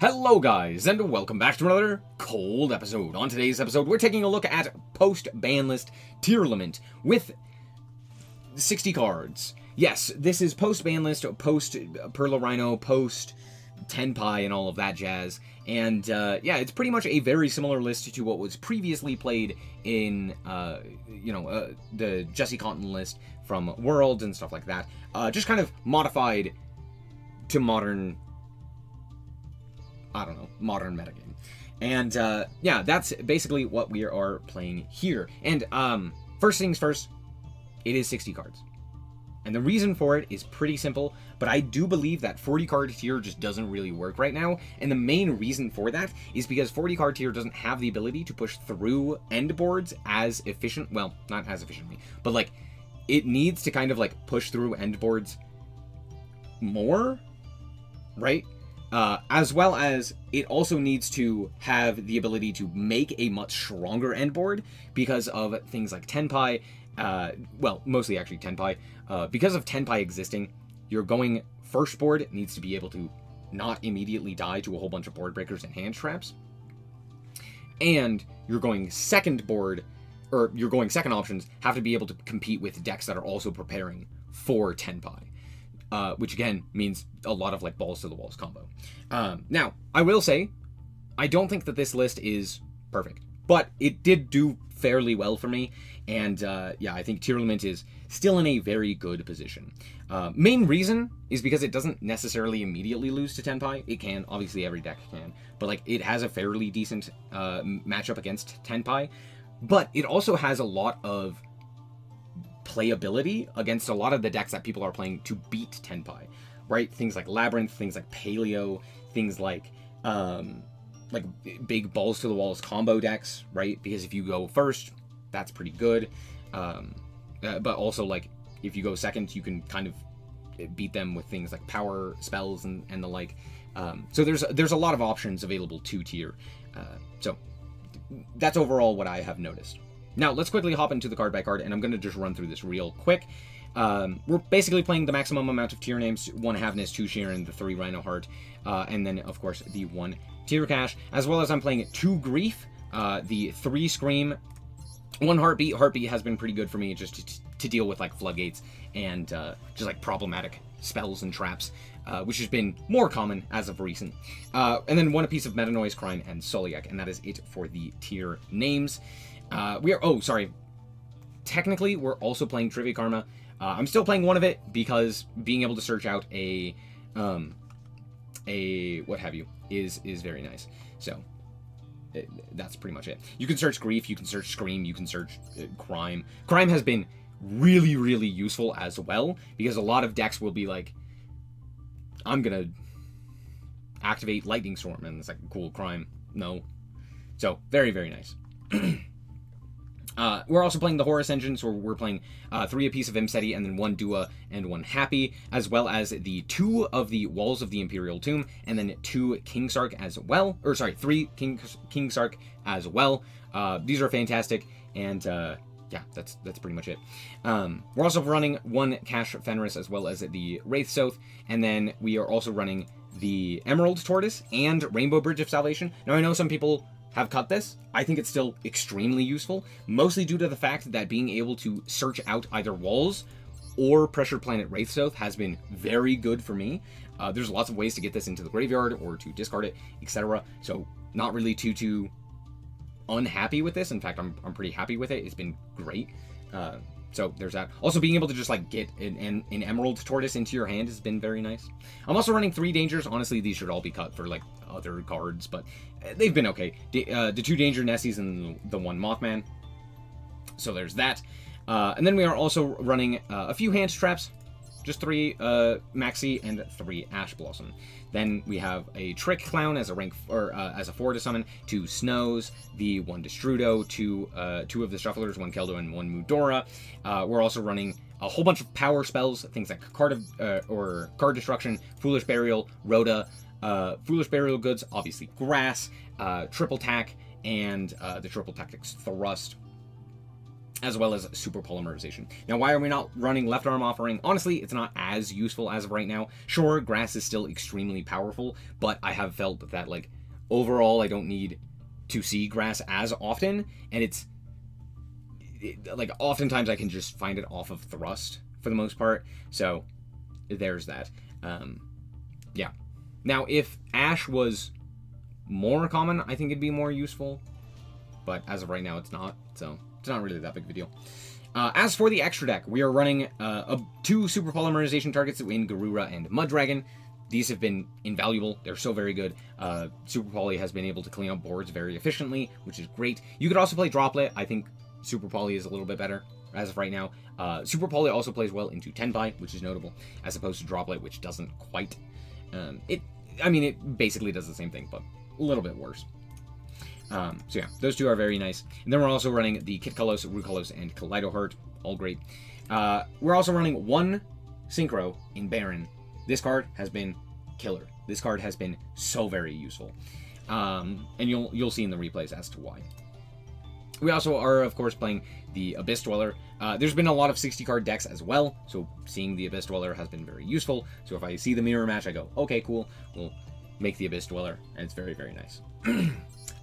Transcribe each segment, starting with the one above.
Hello guys, and welcome back to another cold episode. On today's episode, we're taking a look at post-Banlist Tearlament with 60 cards. Yes, this is post-Banlist, post-Perla Rhino, post-Tenpai, and all of that jazz. And yeah, it's pretty much a very similar list to what was previously played in, the Jesse Cotton list from Worlds and stuff like that. Just kind of modified to modern metagame. And yeah, that's basically what we are playing here. And first things first, it is 60 cards. And the reason for it is pretty simple, but I do believe that 40 card tier just doesn't really work right now. And the main reason for that is because 40 card tier doesn't have the ability to push through end boards as efficient, well, not as efficiently, but like it needs to kind of like push through end boards more, right? As well as it also needs to have the ability to make a much stronger end board because of things like Tenpai, well, mostly actually Tenpai. Because of Tenpai existing, your going first board needs to be able to not immediately die to a whole bunch of board breakers and hand traps. And your going second board, or your going second options, have to be able to compete with decks that are also preparing for Tenpai. Which again means a lot of like balls to the walls combo. Now, I will say, I don't think that this list is perfect, but it did do fairly well for me. And yeah, I think Tearlament is still in a very good position. Main reason is because it doesn't necessarily immediately lose to Tenpai. It can, obviously every deck can, but like it has a fairly decent matchup against Tenpai. But it also has a lot of playability against a lot of the decks that people are playing to beat Tenpai, right? Things like Labyrinth, things like Paleo, things like big balls to the walls combo decks, right? Because if you go first, that's pretty good. But also like if you go second, you can kind of beat them with things like power spells and the like. So there's a lot of options available to tier. So that's overall what I have noticed. Now, let's quickly hop into the card by card, and I'm going to just run through this real quick. We're basically playing the maximum amount of tier names, 1 Havness, 2 Sheeran, the 3 Rhino Heart, and then, of course, the 1 Tier Cash, as well as I'm playing 2 Grief, the 3 Scream, 1 Heartbeat. Heartbeat has been pretty good for me just to deal with, like, floodgates and just, like, problematic spells and traps, which has been more common as of recent. And then 1 apiece of Meta Noise, Crime, and SnowiKs, and that is it for the tier names. Technically, we're also playing Trivia Karma. I'm still playing one of it because being able to search out a what have you is very nice. So that's pretty much it. You can search Grief, you can search Scream, you can search Crime. Crime has been really, really useful as well because a lot of decks will be like, I'm gonna activate Lightning Storm, and it's like, cool, Crime, no. So very, very nice. We're also playing the Horus Engine, so we're playing 3 apiece of Imseti, and then 1 Dua and 1 Happy, as well as the 2 of the Walls of the Imperial Tomb, and then 2 King Sark as well, or sorry, 3 King Sark as well. These are fantastic, and yeah, that's pretty much it. We're also running 1 Cash Fenris as well as the Wraith Soth, and then we are also running the Emerald Tortoise and Rainbow Bridge of Salvation. Now, I know some people have cut this. I think it's still extremely useful, mostly due to the fact that being able to search out either walls or Pressure Planet Wraith Soth has been very good for me. There's lots of ways to get this into the graveyard or to discard it, etc. So not really too unhappy with this. In fact, I'm pretty happy with it. It's been great. So there's that. Also, being able to just like get an Emerald Tortoise into your hand has been very nice. I'm also running 3 Dangers. Honestly, these should all be cut for like other cards, but they've been okay. The 2 Danger Nessies and the 1 Mothman. So there's that. And then we are also running a few hand traps. Just 3 Maxi and 3 Ash Blossom. Then we have a Trick Clown as a rank or as a 4 to summon, 2 Snows, the 1 Destrudo, 2 of the Shufflers, 1 Keldo, and 1 Mudora. We're also running a whole bunch of power spells, things like Card Destruction, Foolish Burial, Rhoda, Foolish Burial Goods, obviously Grass, Triple Tack, and the Triple Tactics Thrust. as well as super polymerization. Now, why are we not running left arm offering? Honestly, it's not as useful as of right now. Sure, grass is still extremely powerful, but I have felt that, like, overall, I don't need to see grass as often, and like, oftentimes I can just find it off of thrust for the most part, so there's that. Yeah. Now, if ash was more common, I think it'd be more useful, but as of right now, it's not, so it's not really that big of a deal. As for the extra deck, we are running 2 super polymerization targets in Garura and Muddragon. These have been invaluable. They're so very good. Super Poly has been able to clean up boards very efficiently, which is great. You could also play Droplet. I think Super Poly is a little bit better as of right now. Super Poly also plays well into Tenpai, which is notable, as opposed to Droplet, which doesn't quite. I mean, it basically does the same thing, but a little bit worse. So yeah, those 2 are very nice. And then we're also running the Kitkalos, Rukalos, and Kaleido Heart. All great. We're also running 1 Synchro in Baron. This card has been killer. This card has been so very useful. And you'll see in the replays as to why. We also are, of course, playing the Abyss Dweller. There's been a lot of 60-card decks as well, so seeing the Abyss Dweller has been very useful. So if I see the mirror match, I go, okay, cool, we'll make the Abyss Dweller, and it's very, very nice.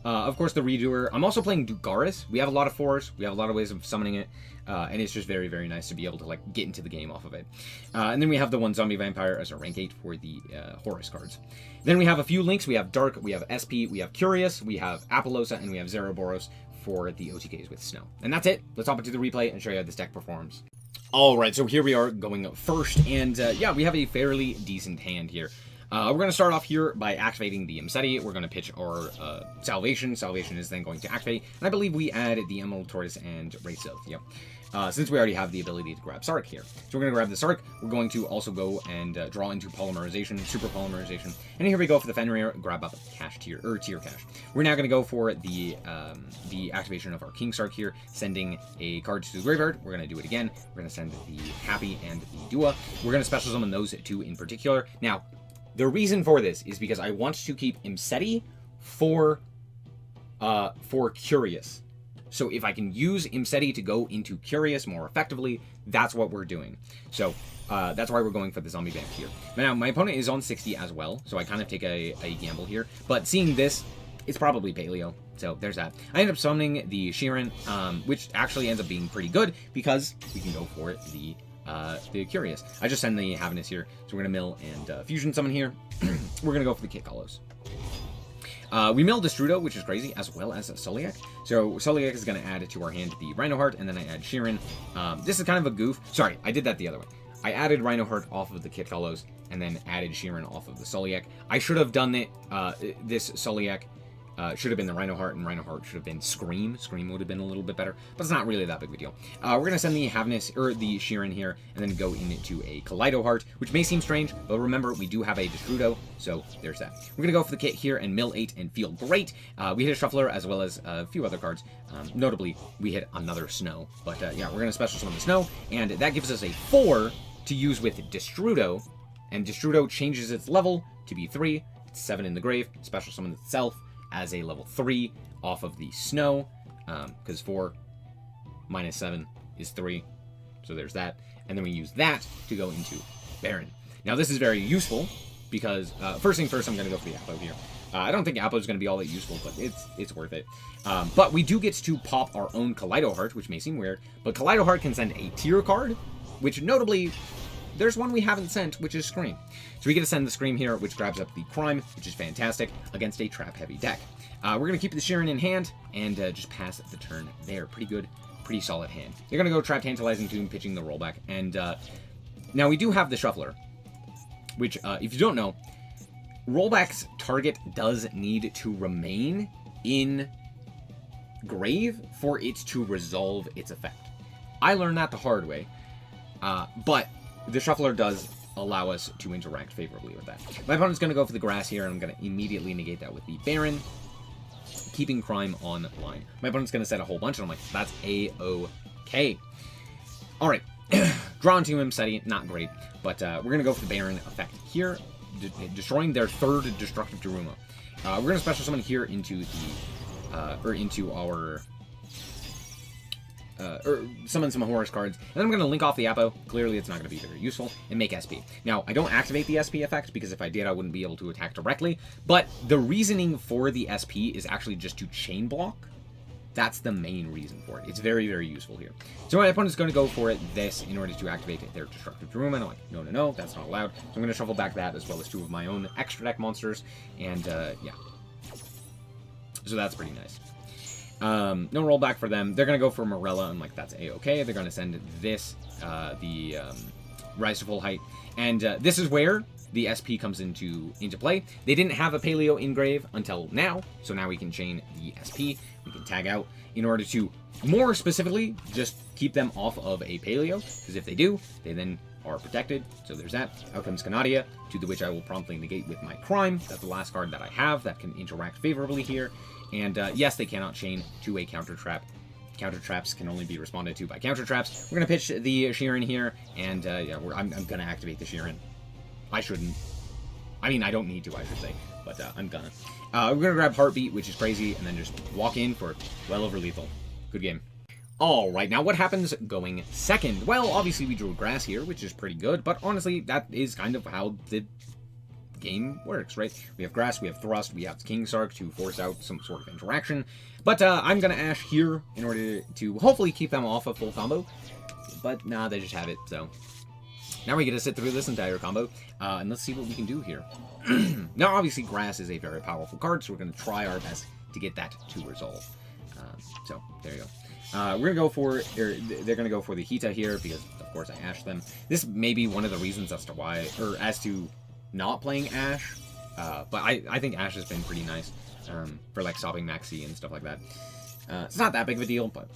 Of course, the Redoer. I'm also playing Dugaris. We have a lot of 4s. We have a lot of ways of summoning it, and it's just very, very nice to be able to, like, get into the game off of it. And then we have the 1 Zombie Vampire as a rank 8 for the Horus cards. Then we have a few links. We have Dark, we have SP, we have Curious, we have Apollosa, and we have Zeroboros for the OTKs with Snow. And that's it. Let's hop into the replay and show you how this deck performs. Alright, so here we are going first, and yeah, we have a fairly decent hand here. We're going to start off here by activating the Imseti. We're going to pitch our Salvation. Salvation is then going to activate, and I believe we add the Emerald Tortoise and Wraith Oath. Yep. Since we already have the ability to grab Sark here. So we're going to grab the Sark. We're going to also go and draw into Polymerization, Super Polymerization. And here we go for the Fenrir, grab up Cash Tier, or Tier Cash. We're now going to go for the activation of our King Sark here, sending a card to the graveyard. We're going to do it again. We're going to send the Happy and the Dua. We're going to special summon those 2 in particular. Now, the reason for this is because I want to keep Imseti for Curious. So if I can use Imseti to go into Curious more effectively, that's what we're doing. So that's why we're going for the Zombie Vamp here. Now, my opponent is on 60 as well, so I kind of take a gamble here. But seeing this, it's probably Paleo. So there's that. I end up summoning the Sheeran, which actually ends up being pretty good because we can go for the Curious. I just send the Haviness here, so we're going to mill and Fusion Summon here. We're going to go for the Kitkalos. We mill Destrudo, which is crazy, as well as Soliak. So Soliak is going to add to our hand the Rhino Heart, and then I add Sheeran. This is kind of a goof. Sorry, I did that the other way. I added Rhino Heart off of the Kitkalos, and then added Sheeran off of the Soliak. I should have done it, this Soliak should have been the Rhino Heart, and Rhino Heart should have been Scream. Scream would have been a little bit better, but it's not really that big of a deal. We're going to send the Haviness, or the Sheeran here, and then go into a Kaleido Heart, which may seem strange, but remember, we do have a Destrudo, so there's that. We're going to go for the kit here and mill 8 and feel great. We hit a Shuffler, as well as a few other cards. Notably, we hit another Snow, but yeah, we're going to special summon the Snow, and that gives us a 4 to use with Destrudo, and Destrudo changes its level to be 3. It's 7 in the grave, special summon itself as a level 3 off of the Snow, because 4 minus 7 is 3, so there's that. And then we use that to go into Baron. Now this is very useful, because first thing first, I'm going to go for the Apo here. I don't think Apo is going to be all that useful, but it's worth it. But we do get to pop our own Kaleido Heart, which may seem weird, but Kaleido Heart can send a tier card, which notably, there's one we haven't sent, which is Scream. So we get to send the Scream here, which grabs up the Crime, which is fantastic, against a trap-heavy deck. We're going to keep the Sheeran in hand, and just pass the turn there. Pretty good, pretty solid hand. You're going to go Trap Tantalizing Tomb, pitching the rollback. And now we do have the Shuffler, which, if you don't know, rollback's target does need to remain in grave for it to resolve its effect. I learned that the hard way, but the Shuffler does allow us to interact favorably with that. My opponent's going to go for the Grass here, and I'm going to immediately negate that with the Baron, keeping Crime online. My opponent's going to set a whole bunch, and I'm like, that's A-OK. Alright, drawn to him, SETI, not great, but we're going to go for the Baron effect here, destroying their third Destructive Daruma. We're going to special summon here into the, into our or summon some Horus cards, and then I'm going to link off the Apo. Clearly, it's not going to be very useful, and make SP. Now, I don't activate the SP effect, because if I did, I wouldn't be able to attack directly, but the reasoning for the SP is actually just to chain block. That's the main reason for it. It's very, very useful here. So my opponent's going to go for this in order to activate their Destructive Room, and I'm like, no, no, no, that's not allowed. So I'm going to shuffle back that, as well as 2 of my own extra deck monsters, and yeah. So that's pretty nice. No rollback for them. They're going to go for Morella. I'm like, that's A-okay. They're going to send this, Rise to Full Height. And this is where the SP comes into play. They didn't have a Paleo engrave until now, so now we can chain the SP. We can tag out in order to, more specifically, just keep them off of a Paleo, because if they do, they then are protected. So there's that. Out comes Canadia, to the which I will promptly negate with my Crime. That's the last card that I have that can interact favorably here. And yes, they cannot chain to a counter trap. Counter traps can only be responded to by counter traps. We're going to pitch the Sheeran here, and yeah, I'm going to activate the Sheeran. I shouldn't. I mean, I don't need to, I should say, but I'm gonna. We're going to grab Heartbeat, which is crazy, and then just walk in for well over lethal. Good game. Alright, now what happens going second? Well, obviously we drew grass here, which is pretty good, but honestly, that is kind of how the game works, right? We have grass, we have thrust, we have Kingsark to force out some sort of interaction, but I'm going to Ash here in order to hopefully keep them off a full combo, but nah, they just have it, so now we get to sit through this entire combo, and let's see what we can do here. Now, obviously, grass is a very powerful card, so we're going to try our best to get that to resolve. So, there you go. We're going to go for, they're going to go for the Hita here, because, of course, I Ashed them. This may be one of the reasons as to why, or as to not playing Ash, but I think Ash has been pretty nice, for, like, stopping Maxi and stuff like that. It's not that big of a deal, but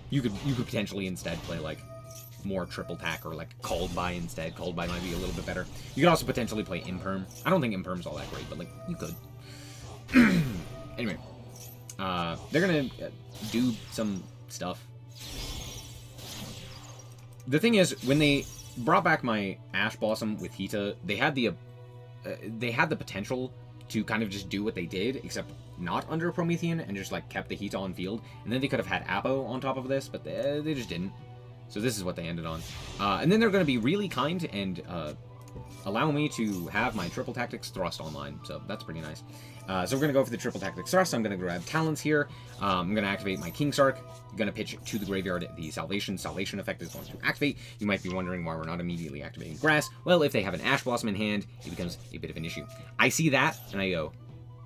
you could potentially instead play, like, more triple tack, or like Called By instead. Called By might be a little bit better. You could also potentially play Imperm. I don't think Imperm's all that great, but like, you could. Anyway, they're gonna do some stuff. The thing is, when they brought back my Ash Blossom with Hita, they had the potential to kind of just do what they did, except not under Promethean, and just like kept the Hita on field, and then they could have had Apo on top of this, but they just didn't. So this is what they ended on. And then they're going to be really kind and allow me to have my Triple Tactics Thrust online. So that's pretty nice. So we're going to go for the Triple Tactics Thrust. I'm going to grab Talents here. I'm going to activate my Kingsark. I'm going to pitch to the graveyard the Salvation. Salvation effect is going to activate. You might be wondering why we're not immediately activating Grass. Well, if they have an Ash Blossom in hand, it becomes a bit of an issue. I see that, and I go,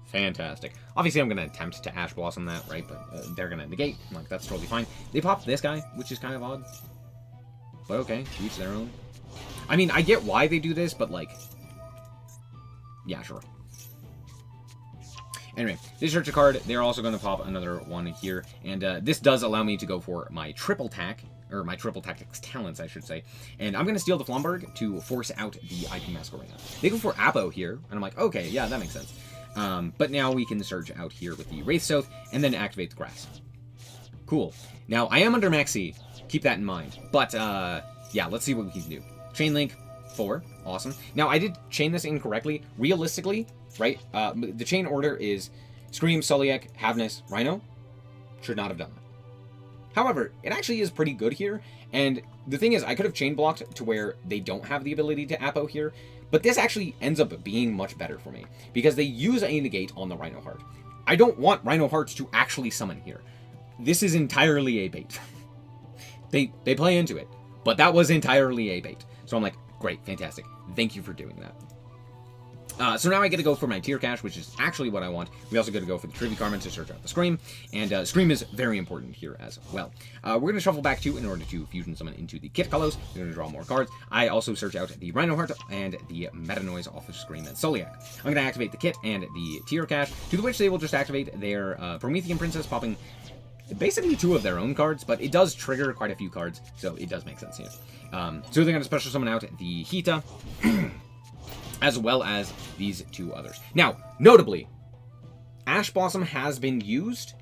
fantastic. Obviously, I'm going to attempt to Ash Blossom that, right? But they're going to negate. I'm like, that's totally fine. They popped this guy, which is kind of odd. But okay, each their own. I mean, I get why they do this, but like, yeah, sure. Anyway, they search a card. They're also going to pop another one here, and this does allow me to go for my triple tack, or my triple tactics talents, I should say. And I'm going to steal the Flomberg to force out the IP Masquerena. They go for Apo here, and I'm like, okay, yeah, that makes sense. But now we can search out here with the Wraithsoth, and then activate the Grass. Cool. Now, I am under Maxi. Keep that in mind. But, yeah, let's see what we can do. Chain Link, 4. Awesome. Now, I did chain this incorrectly. Realistically, right, the chain order is Scream, SnowiKs, Havness, Rhino. Should not have done that. However, it actually is pretty good here. And the thing is, I could have chain blocked to where they don't have the ability to Apo here. But this actually ends up being much better for me, because they use a negate on the Rhino Heart. I don't want Rhino Hearts to actually summon here. This is entirely a bait. They play into it, but that was entirely a bait. So I'm like, great, fantastic. Thank you for doing that. So now I get to go for my Tier Cache, which is actually what I want. We also get to go for the Trivia Carmen to search out the Scream, and Scream is very important here as well. We're going to shuffle back 2 in order to fusion summon into the Kit Colors. We're going to draw more cards. I also search out the Rhino Heart and the Meta Noise off of Scream and SnowiKs. I'm going to activate the Kit and the Tier Cache, to the which they will just activate their Promethean Princess, popping basically 2 of their own cards, but it does trigger quite a few cards, so it does make sense here. So they're going to special summon out the Hita, as well as these 2 others. Now, notably, Ash Blossom has been used,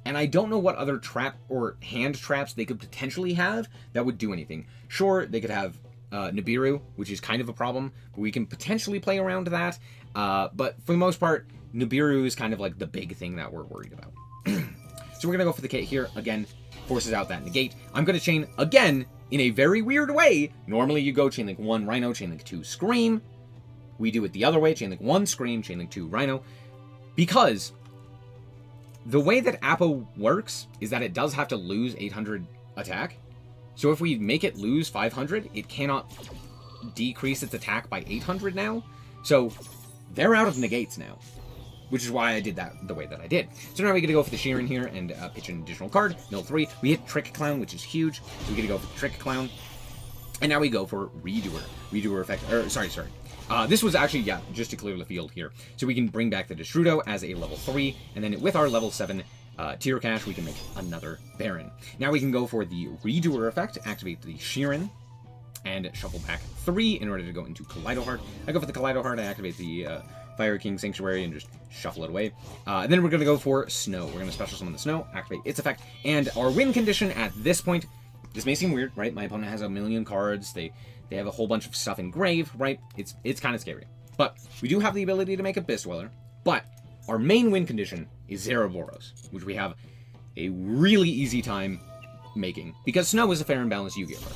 and I don't know what other trap or hand traps they could potentially have that would do anything. Sure, they could have Nibiru, which is kind of a problem, but we can potentially play around that, but for the most part, Nibiru is kind of like the big thing that we're worried about. So we're going to go for the Kit here. Again, forces out that negate. I'm going to chain again in a very weird way. Normally you go chain link 1 Rhino, chain link 2 Scream. We do it the other way, chain link 1 Scream, chain link 2 Rhino. Because the way that Apo works is that it does have to lose 800 attack. So if we make it lose 500, it cannot decrease its attack by 800 now. So they're out of negates now, which is why I did that the way that I did. So now we get to go for the Sheeran here and pitch an additional card. Mill 3. We hit Trick Clown, which is huge. So we get to go for the Trick Clown. And now we go for Redoer. Redoer effect. Sorry. This was actually, yeah, just to clear the field here. So we can bring back the Destrudo as a level 3. And then with our level 7 Tier Cash, we can make another Baron. Now we can go for the Redoer effect, activate the Sheeran, and shuffle back 3 in order to go into Kaleido Heart. I go for the Kaleido Heart, I activate the Fire King Sanctuary and just shuffle it away. And then we're going to go for Snow. We're going to special summon the Snow, activate its effect, and our win condition at this point, this may seem weird, right? My opponent has a million cards, they have a whole bunch of stuff in grave, right? It's kind of scary. But we do have the ability to make a Abyss Dweller, but our main win condition is Zeraboros, which we have a really easy time making, because Snow is a fair and balanced Yu-Gi-Oh card.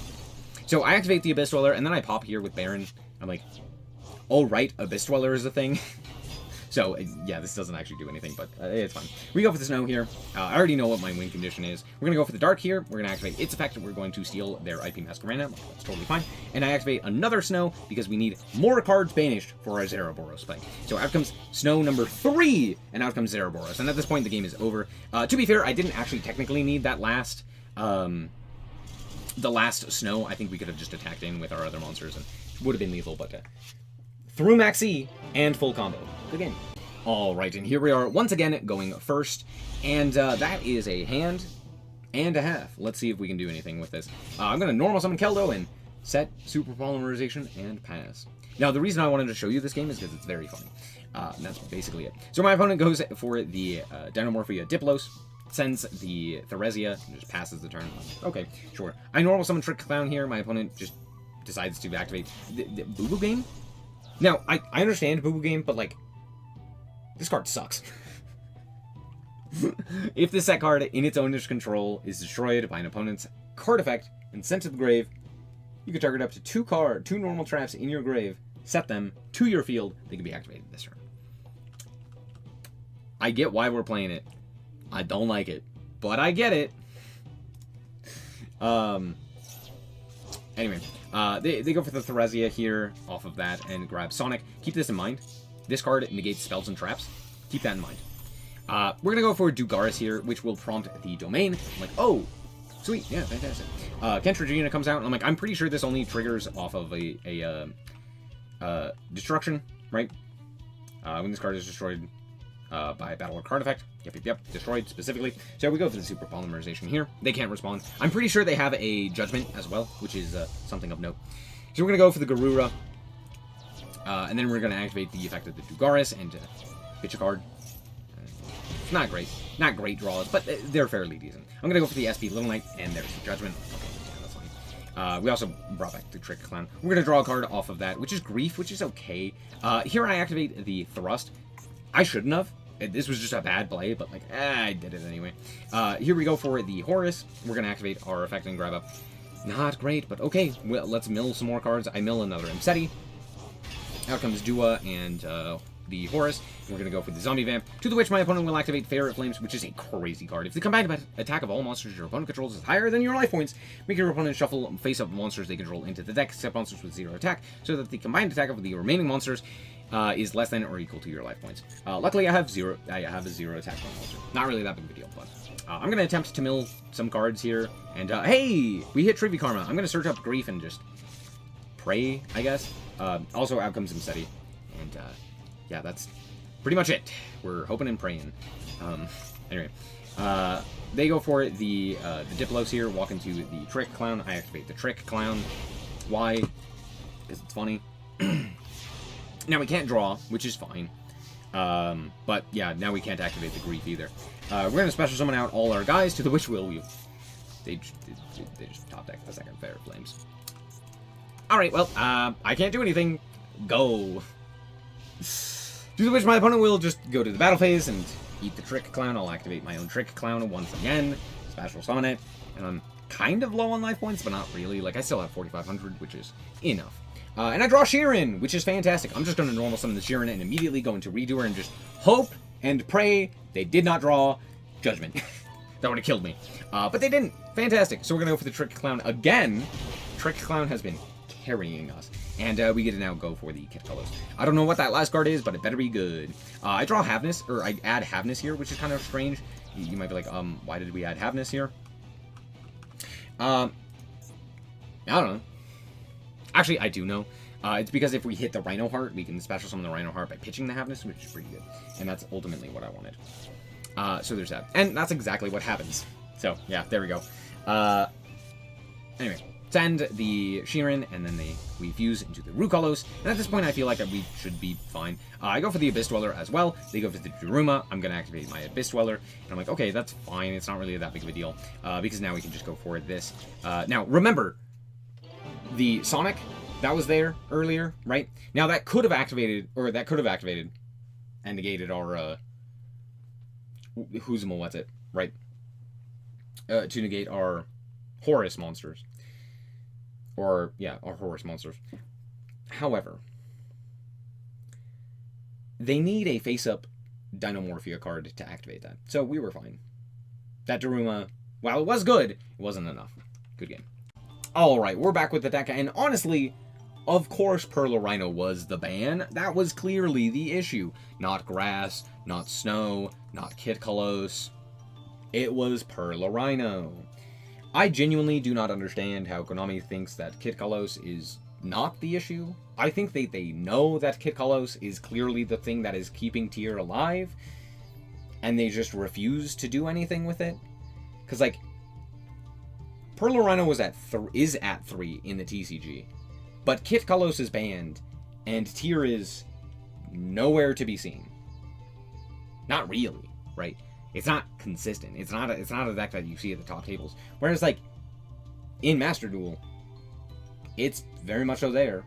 So I activate the Abyss Dweller, and then I pop here with Baron. I'm like, oh right, Abyss Dweller is a thing. So, yeah, this doesn't actually do anything, but it's fine. We go for the Snow here. I already know what my win condition is. We're going to go for the Dark here. We're going to activate its effect, and we're going to steal their IP Masquerena. That's totally fine. And I activate another Snow, because we need more cards banished for our Zeraboros play. So out comes Snow number 3, and out comes Zeraboros. And at this point, the game is over. To be fair, I didn't actually technically need that last... the last Snow. I think we could have just attacked in with our other monsters, and it would have been lethal, but... through Max E and full combo. Good game. Alright, and here we are once again going first, and that is a hand and a half. Let's see if we can do anything with this. I'm going to normal summon Keldo and set Super Polymerization and pass. Now, the reason I wanted to show you this game is because it's very funny. And that's basically it. So my opponent goes for the Dynamorphia Diplos, sends the Theresia, and just passes the turn. Okay, sure. I normal summon Trick Clown here. My opponent just decides to activate the Boo Boo Game. Now, I understand Boo Boo Game, but, like, this card sucks. If the set card in its owner's control is destroyed by an opponent's card effect and sent to the grave, you can target up to two normal traps in your grave, set them to your field, they can be activated this turn. I get why we're playing it. I don't like it, but I get it. Anyway, they go for the Theresia here off of that and grab Sonic. Keep this in mind. This card negates spells and traps. Keep that in mind. We're going to go for Dugaris here, which will prompt the domain. I'm like, oh, sweet. Yeah, fantastic. Kentragina comes out, and I'm like, I'm pretty sure this only triggers off of a destruction, right? When this card is destroyed by a battle or card effect. Yep, destroyed specifically. So we go for the Super Polymerization here. They can't respond. I'm pretty sure they have a Judgment as well, which is something of note. So we're going to go for the Garura. And then we're going to activate the effect of the Dugaris and pitch a card. It's not great. Not great draws, but they're fairly decent. I'm going to go for the SP Little Knight, and there's the Judgment. Okay, yeah, that's fine. We also brought back the Trick Clown. We're going to draw a card off of that, which is Grief, which is okay. Here I activate the Thrust. I shouldn't have. This was just a bad play, but, like, I did it anyway. Here we go for the Horus. We're going to activate our effect and grab up. Not great, but okay. Well, let's mill some more cards. I mill another Imseti. Out comes Dua and the Horus. And we're going to go for the Zombie Vamp, to the which my opponent will activate Ferret Flames, which is a crazy card. If the combined attack of all monsters your opponent controls is higher than your life points, make your opponent shuffle face-up monsters they control into the deck, except monsters with 0 attack, so that the combined attack of the remaining monsters is less than or equal to your life points. Luckily, I have a 0 attack on monster. Not really that big of a deal, but I'm going to attempt to mill some cards here. And, hey! We hit Trivia Karma. I'm going to search up Grief and just pray, I guess. Also, out comes Imseti. And, yeah, that's pretty much it. We're hoping and praying. Anyway. They go for the Diplos here, walk into the Trick Clown. I activate the Trick Clown. Why? Because it's funny. Now we can't draw, which is fine. But yeah, now we can't activate the Grief either. We're going to special summon out all our guys, to the which they just top deck the second Ferret Flames. Alright, well, I can't do anything. Go. To the which my opponent will just go to the battle phase and eat the Trick Clown. I'll activate my own Trick Clown once again. special summon it, and I'm kind of low on life points, but not really. Like, I still have 4,500, which is enough. And I draw Sheeran, which is fantastic. I'm just going to normal summon the Sheeran and immediately go into Redo her and just hope and pray they did not draw Judgment. That would have killed me. But they didn't. Fantastic. So we're going to go for the Trick Clown again. Trick Clown has been carrying us. And we get to now go for the Kit Colors. I don't know what that last card is, but it better be good. I draw Havness, or I add Havness here, which is kind of strange. You might be like, why did we add Havness here? I don't know. Actually, I do know. It's because if we hit the Rhino Heart, we can special summon the Rhino Heart by pitching the Havness, which is pretty good. And that's ultimately what I wanted. So there's that. And that's exactly what happens. So, yeah, there we go. Anyway, send the Sheeran, and then we fuse into the Rukolos. And at this point, I feel like we should be fine. I go for the Abyss Dweller as well. They go for the Daruma. I'm going to activate my Abyss Dweller. And I'm like, okay, that's fine. It's not really that big of a deal. Because now we can just go for this. Now, remember, the Sonic that was there earlier, right? Now, that could have activated, and negated our, what's it, right? To negate our Horus monsters. Or, yeah, our Horus monsters. However, they need a face-up Dinomorphia card to activate that. So we were fine. That Daruma, while it was good, it wasn't enough. Good game. Alright, we're back with the deck, and honestly, of course Perlorhino was the ban. That was clearly the issue. Not Grass, not Snow, not Kitkalos. It was Perlorhino. I genuinely do not understand how Konami thinks that Kitkalos is not the issue. I think they know that Kitkalos is clearly the thing that is keeping Tier alive, and they just refuse to do anything with it. Because, like, Perlorhino is at 3 in the TCG, but Kitkalos is banned, and Tier is nowhere to be seen. Not really, right? It's not consistent. It's not a deck that you see at the top tables. Whereas, like, in Master Duel, it's very much so there,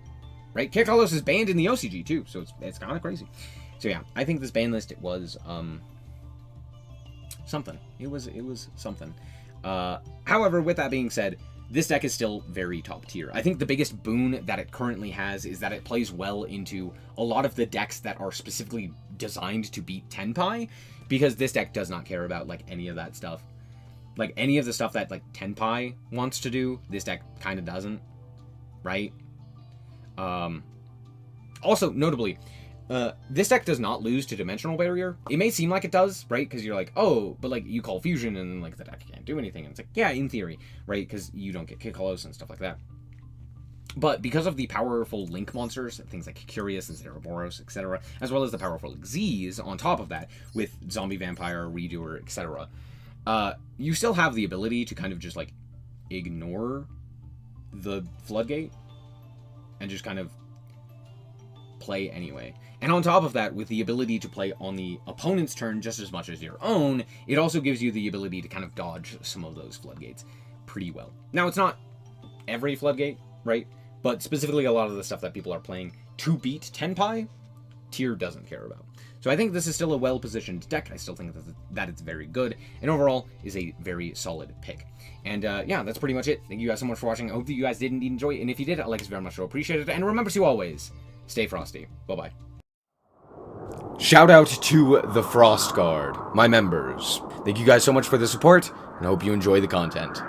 right? Kitkalos is banned in the OCG too, so it's kind of crazy. So yeah, I think this ban list, it was something. It was something. However, with that being said, this deck is still very top tier. I think the biggest boon that it currently has is that it plays well into a lot of the decks that are specifically designed to beat Tenpai, because this deck does not care about, like, any of that stuff. Like, any of the stuff that, like, Tenpai wants to do, this deck kind of doesn't, right? Also, notably, this deck does not lose to Dimensional Barrier. It may seem like it does, right? Because you're like, oh, but, like, you call Fusion and then, like, the deck can't do anything. And it's like, yeah, in theory, right? Because you don't get Kitkalos and stuff like that. But because of the powerful Link monsters, things like Curious and Cereboros, etc., as well as the powerful Xyz on top of that, with Zombie Vampire, Redoer, etc., you still have the ability to kind of just, like, ignore the Floodgate and just kind of play anyway. And on top of that, with the ability to play on the opponent's turn just as much as your own, it also gives you the ability to kind of dodge some of those Floodgates pretty well. Now, it's not every Floodgate, right? But specifically a lot of the stuff that people are playing to beat Tenpai, Tier doesn't care about. So I think this is still a well-positioned deck. I still think that it's very good, and overall is a very solid pick. And yeah, that's pretty much it. Thank you guys so much for watching. I hope that you guys did indeed enjoy it, and if you did, I'd like it very much, so appreciate it. And remember to always stay frosty. Bye-bye. Shout out to the Frost Guard, my members. Thank you guys so much for the support, and I hope you enjoy the content.